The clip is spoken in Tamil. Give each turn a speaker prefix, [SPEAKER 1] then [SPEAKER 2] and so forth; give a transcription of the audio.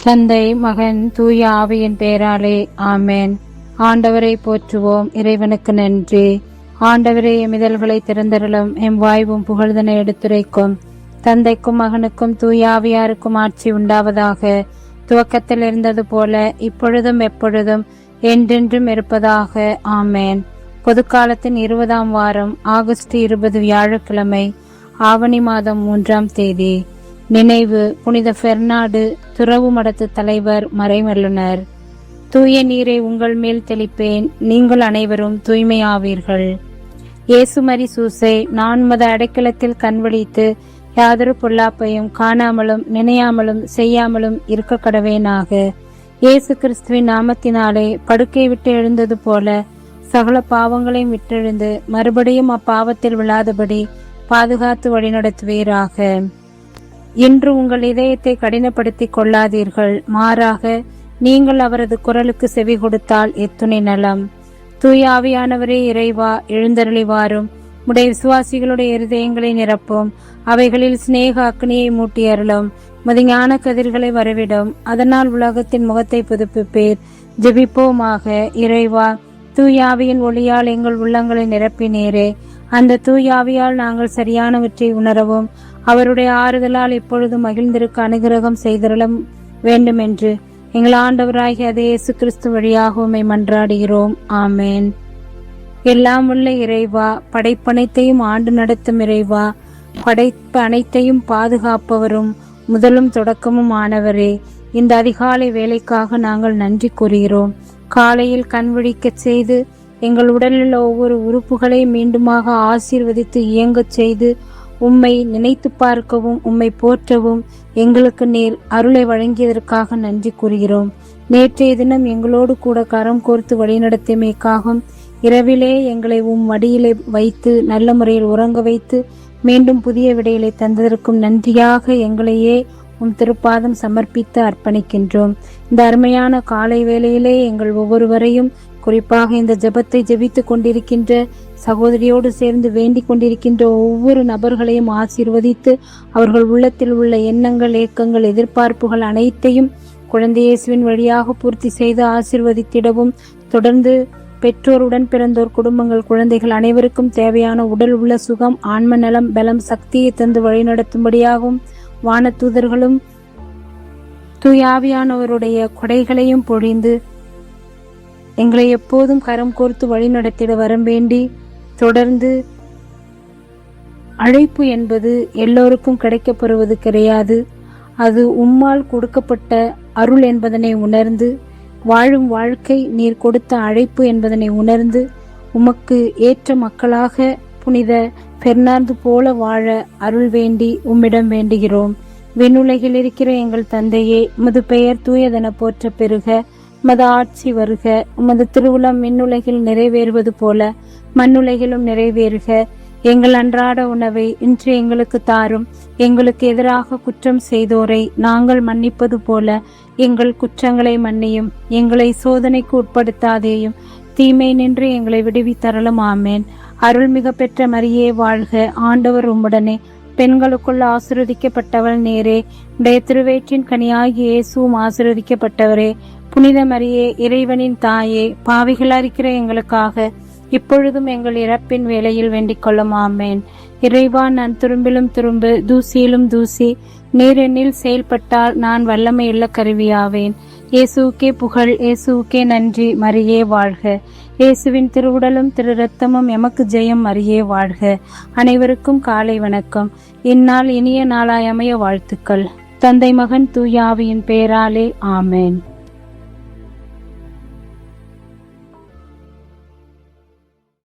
[SPEAKER 1] தந்தை, மகன், தூய ஆவியின் பெயராலே ஆமேன். ஆண்டவரை போற்றுவோம். இறைவனுக்கு நன்றி. ஆண்டவரே, எமிதல்களை திறந்தருளும். எம் வாய்வும் புகழ்தனை எடுத்துரைக்கும். தந்தைக்கும் மகனுக்கும் தூய ஆவியாருக்கும் ஆட்சி உண்டாவதாக. துவக்கத்தில் இருந்தது போல இப்பொழுதும் எப்பொழுதும் என்றென்றும் இருப்பதாக. ஆமேன். பொதுக்காலத்தின் 20ஆம் வாரம், ஆகஸ்ட் 20, வியாழக்கிழமை, ஆவணி மாதம் 3ஆம் தேதி. நினைவு புனித பெர்னாடு, துறவு மடத்து தலைவர், மறைமல்லுனர். தூய நீரை உங்கள் மேல் தெளிப்பேன், நீங்கள் அனைவரும் தூய்மையாவீர்கள். இயேசுமரி சூசை, நான் உமது அடைக்கலத்தில் கண்விழித்து யாதொரு பொல்லாப்பையும் காணாமலும் நினையாமலும் செய்யாமலும் இருக்க கடவேனாக. இயேசு கிறிஸ்துவின் நாமத்தினாலே படுக்கை விட்டு எழுந்தது போல சகல பாவங்களையும் விட்டெழுந்து மறுபடியும் அப்பாவத்தில் விழாதபடி பாதுகாத்து வழிநடத்துவீராக. இன்று உங்கள் இதயத்தை கடினப்படுத்திக் கொள்ளாதீர்கள், மாறாக நீங்கள் அவரது குரலுக்கு செவி கொடுத்தால் எத்துணை நலம். தூய ஆவியானவரே இறைவா, எழுந்தருளிவாரும். உடைய விசுவாசிகளுடைய இருதயங்களை நிரப்பும். அவைகளில் சிநேக அக்னியை மூட்டி அருளும். ஞான கதிர்களை வரவிடும். அதனால் உலகத்தின் முகத்தை புதுப்பிப்பீர். ஜெபிப்போமாக. இறைவா, தூயாவியின் ஒளியால் எங்கள் உள்ளங்களை நிரப்பினீரே. அந்த தூயாவியால் நாங்கள் சரியானவற்றை உணரவும் அவருடைய ஆறுதலால் இப்பொழுது மகிழ்ந்திருக்க அனுகிரகம் செய்தருள வேண்டும் என்று எங்கள் ஆண்டவராகிய அதே இயேசு கிறிஸ்து வழியாக உம்மை மன்றாடுகிறோம். ஆமேன். எல்லாம் உள்ள இறைவா, படைப்பனைத்தையும் ஆண்டு நடத்தும் இறைவா, படைப்பு அனைத்தையும் பாதுகாப்பவரும் முதலும் தொடக்கமும் ஆனவரே, இந்த அதிகாலை வேலைக்காக நாங்கள் நன்றி கூறுகிறோம். காலையில் கண்விழிக்க செய்து எங்கள் உடலில் ஒவ்வொரு உறுப்புகளை மீண்டுமாக ஆசீர்வதித்து இயங்கச் செய்து உம்மை நினைத்து பார்க்கவும் உம்மை போற்றவும் எங்களுக்கு நீர் அருளை வழங்கியதற்காக நன்றி கூறுகிறோம். நேற்றைய தினம் எங்களோடு கூட கரம் கோர்த்து வழிநடத்தியமைக்காகவும் இரவிலே எங்களை மடியிலே வைத்து நல்ல முறையில் உறங்க வைத்து மீண்டும் புதிய விடைகளை தந்ததற்கும் நன்றியாக எங்களையே திருப்பாதம் சமர்ப்பித்து அர்ப்பணிக்கின்றோம். இந்த அருமையான காலை வேளையிலே எங்கள் ஒவ்வொருவரையும், குறிப்பாக இந்த ஜெபத்தை ஜெபித்துக் கொண்டிருக்கின்ற சகோதரியோடு சேர்ந்து வேண்டிக் கொண்டிருக்கின்ற ஒவ்வொரு நபர்களையும் ஆசீர்வதித்து அவர்கள் உள்ளத்தில் உள்ள எண்ணங்கள், ஏக்கங்கள், எதிர்பார்ப்புகள் அனைத்தையும் குழந்தை இயேசுவின் வழியாக பூர்த்தி செய்து ஆசீர்வதித்திடவும், தொடர்ந்து பெற்றோருடன் பிறந்தோர் குடும்பங்கள், குழந்தைகள் அனைவருக்கும் தேவையான உடல் உள்ள சுகம், ஆன்ம நலம், பலம், சக்தியை தந்து வழிநடத்தும்படியாகவும் வானதூதர்களும் தூயாவியானவருடைய கொடைகளையும் பொழிந்து எங்களை எப்போதும் கரம் கோர்த்து வழி நடத்திட வரம் வேண்டி, தொடர்ந்து அழைப்பு என்பது எல்லோருக்கும் கிடைக்கப்பெறுவது கிடையாது. அது உம்மால் கொடுக்கப்பட்ட அருள் என்பதனை உணர்ந்து, வாழும் வாழ்க்கை நீர் கொடுத்த அழைப்பு என்பதனை உணர்ந்து, உமக்கு ஏற்ற மக்களாக புனித பெர்னார்து போல வாழ அருள் வேண்டி உம்மிடம் வேண்டுகிறோம். விண்ணுலகில் இருக்கிற எங்கள் தந்தையே, உமது பெயர் தூயதென போற்ற பெறுக. உமது ஆட்சி வருக. உமது திருவுளம் விண்ணுலகில் நிறைவேறுவது போல மண்ணுலகிலும் நிறைவேறுக. எங்கள் அன்றாட உணவை இன்று எங்களுக்கு தாரும். எங்களுக்கு எதிராக குற்றம் செய்தோரை நாங்கள் மன்னிப்பது போல எங்கள் குற்றங்களை மன்னியும். எங்களை சோதனைக்கு உட்படுத்தாதேயும், தீமை நின்று எங்களை விடுவித்தரலும். ஆமேன். அருள்மிக பெற்ற மரியே வாழ்க. ஆண்டவர் உம்முடனே, பெண்களுக்குள் ஆசீர்வதிக்கப்பட்டவள் நேரே. உடைய திருவயிற்றின் கனியாகிய இயேசுவும் ஆசீர்வதிக்கப்பட்டவரே. புனித மரியே, இறைவனின் தாயே, பாவிகளா இருக்கிற எங்களுக்காக இப்பொழுதும் எங்கள் இறப்பின் வேளையில் வேண்டிக் கொள்ளும். ஆமேன். இறைவா, நான் துரும்பிலும் துரும்பு, தூசியிலும் தூசி. நீர் என்னில் செயல்பட்டால் நான் வல்லமையுள்ள கருவியாவேன். இயேசுவுக்கே புகழ், இயேசுவுக்கே நன்றி. மரியே வாழ்க. இயேசுவின் திருவுடலும் திரு இரத்தமும் எமக்கு ஜெயம். மரியே வாழ்க. அனைவருக்கும் காலை வணக்கம். இந்நாள் இனிய நாளாய் அமைய வாழ்த்துக்கள். தந்தை, மகன், தூய ஆவியின் பெயராலே ஆமேன்.